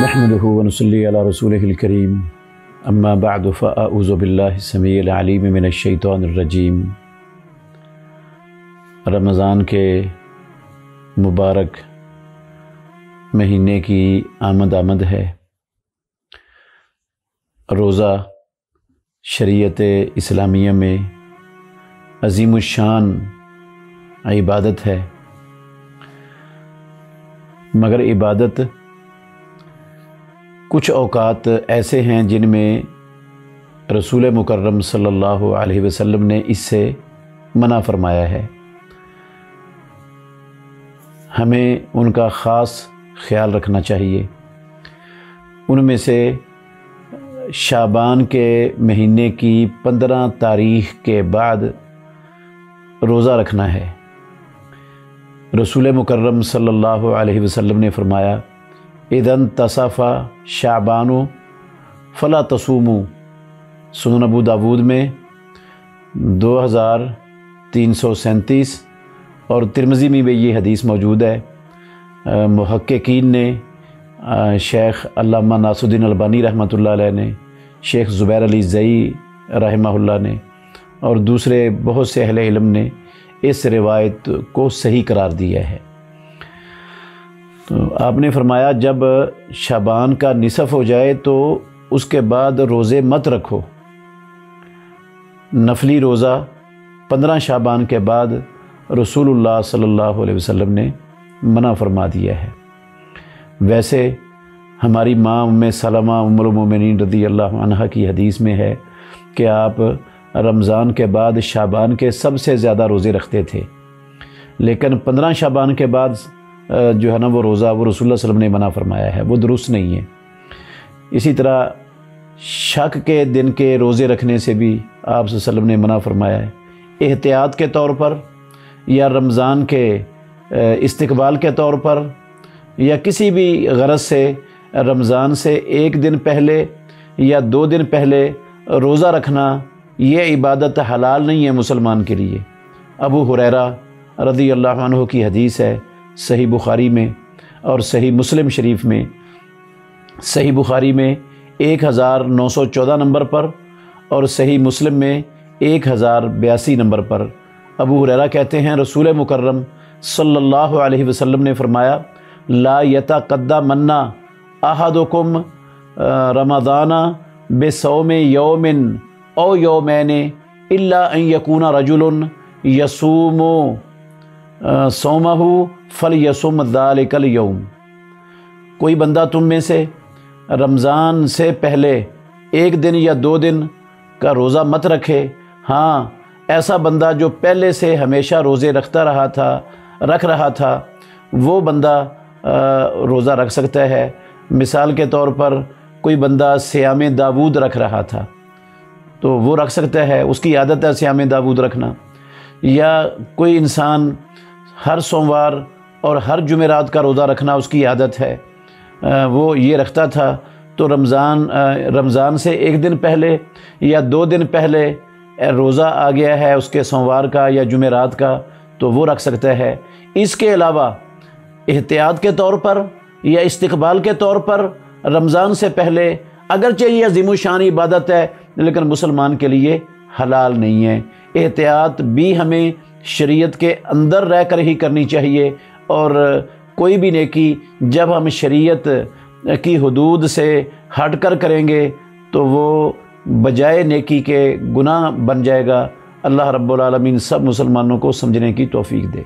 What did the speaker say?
نحمده ونصلي على رسوله الكريم اما بعد فاعوذ بالله السميع العليم من الشیطان الرجیم۔ رمضان کے مبارک مہینے کی آمد ہے۔ روزہ شریعت اسلامیہ میں عظیم الشان عبادت ہے، مگر عبادت کچھ اوقات ایسے ہیں جن میں رسول مکرم صلی اللہ علیہ وسلم نے اس سے منع فرمایا ہے۔ ہمیں ان کا خاص خیال رکھنا چاہیے۔ ان میں سے شعبان کے مہینے کی 15 تاریخ کے بعد روزہ رکھنا ہے۔ رسول مکرم صلی اللہ علیہ وسلم نے فرمایا، اذا انتصف شعبان فلا تصوموا، سنن ابو داود میں 2337 اور ترمذی میں بھی یہ حدیث موجود ہے۔ محققین نے شیخ علامہ ناصر الدین البانی رحمۃ اللہ علیہ نے، شیخ زبیر علی زئی رحمہ اللہ نے اور دوسرے بہت سے اہل علم نے اس روایت کو صحیح قرار دیا ہے۔ تو آپ نے فرمایا جب شعبان کا نصف ہو جائے تو اس کے بعد روزے مت رکھو۔ نفلی روزہ 15 شعبان کے بعد رسول اللہ صلی اللہ علیہ وسلم نے منع فرما دیا ہے۔ ویسے ہماری ماں ام سلمہ ام المومنین رضی اللہ عنہا کی حدیث میں ہے کہ آپ رمضان کے بعد شعبان کے سب سے زیادہ روزے رکھتے تھے، لیکن 15 شعبان کے بعد جو ہے نا وہ روزہ وہ رسول اللہ صلی اللہ علیہ وسلم نے منع فرمایا ہے، وہ درست نہیں ہے۔ اسی طرح شک کے دن کے روزے رکھنے سے بھی آپ صلی اللہ علیہ وسلم نے منع فرمایا ہے، احتیاط کے طور پر یا رمضان کے استقبال کے طور پر یا کسی بھی غرض سے رمضان سے ایک دن پہلے یا 2 دن پہلے روزہ رکھنا یہ عبادت حلال نہیں ہے مسلمان کے لیے۔ ابو ہریرہ رضی اللہ عنہ کی حدیث ہے صحیح بخاری میں اور صحیح مسلم شریف میں۔ صحیح بخاری میں 1914 نمبر پر اور صحیح مسلم میں 1082 نمبر پر ابو ہریرہ کہتے ہیں رسول مکرم صلی اللہ علیہ وسلم نے فرمایا، لا یتقدمن احدکم رمضان بصوم یوم او یومین الا ان یکون رجل یصوم صومہ فلیصم ذلک الیوم۔ کوئی بندہ تم میں سے رمضان سے پہلے 1 دن یا 2 دن کا روزہ مت رکھے۔ ہاں، ایسا بندہ جو پہلے سے ہمیشہ روزے رکھ رہا تھا وہ بندہ روزہ رکھ سکتا ہے۔ مثال کے طور پر کوئی بندہ صیام داود رکھ رہا تھا تو وہ رکھ سکتا ہے، اس کی عادت ہے صیام داود رکھنا۔ یا کوئی انسان ہر سوموار اور ہر جمعرات کا روزہ رکھنا اس کی عادت ہے، وہ یہ رکھتا تھا، تو رمضان سے 1 دن پہلے یا 2 دن پہلے روزہ آ گیا ہے اس کے سوموار کا یا جمعرات کا تو وہ رکھ سکتا ہے۔ اس کے علاوہ احتیاط کے طور پر یا استقبال کے طور پر رمضان سے پہلے اگرچہ یہ عظیم الشان عبادت ہے لیکن مسلمان کے لیے حلال نہیں ہے۔ احتیاط بھی ہمیں شریعت کے اندر رہ کر ہی کرنی چاہیے، اور کوئی بھی نیکی جب ہم شریعت کی حدود سے ہٹ کر کریں گے تو وہ بجائے نیکی کے گناہ بن جائے گا۔ اللہ رب العالمین سب مسلمانوں کو سمجھنے کی توفیق دے۔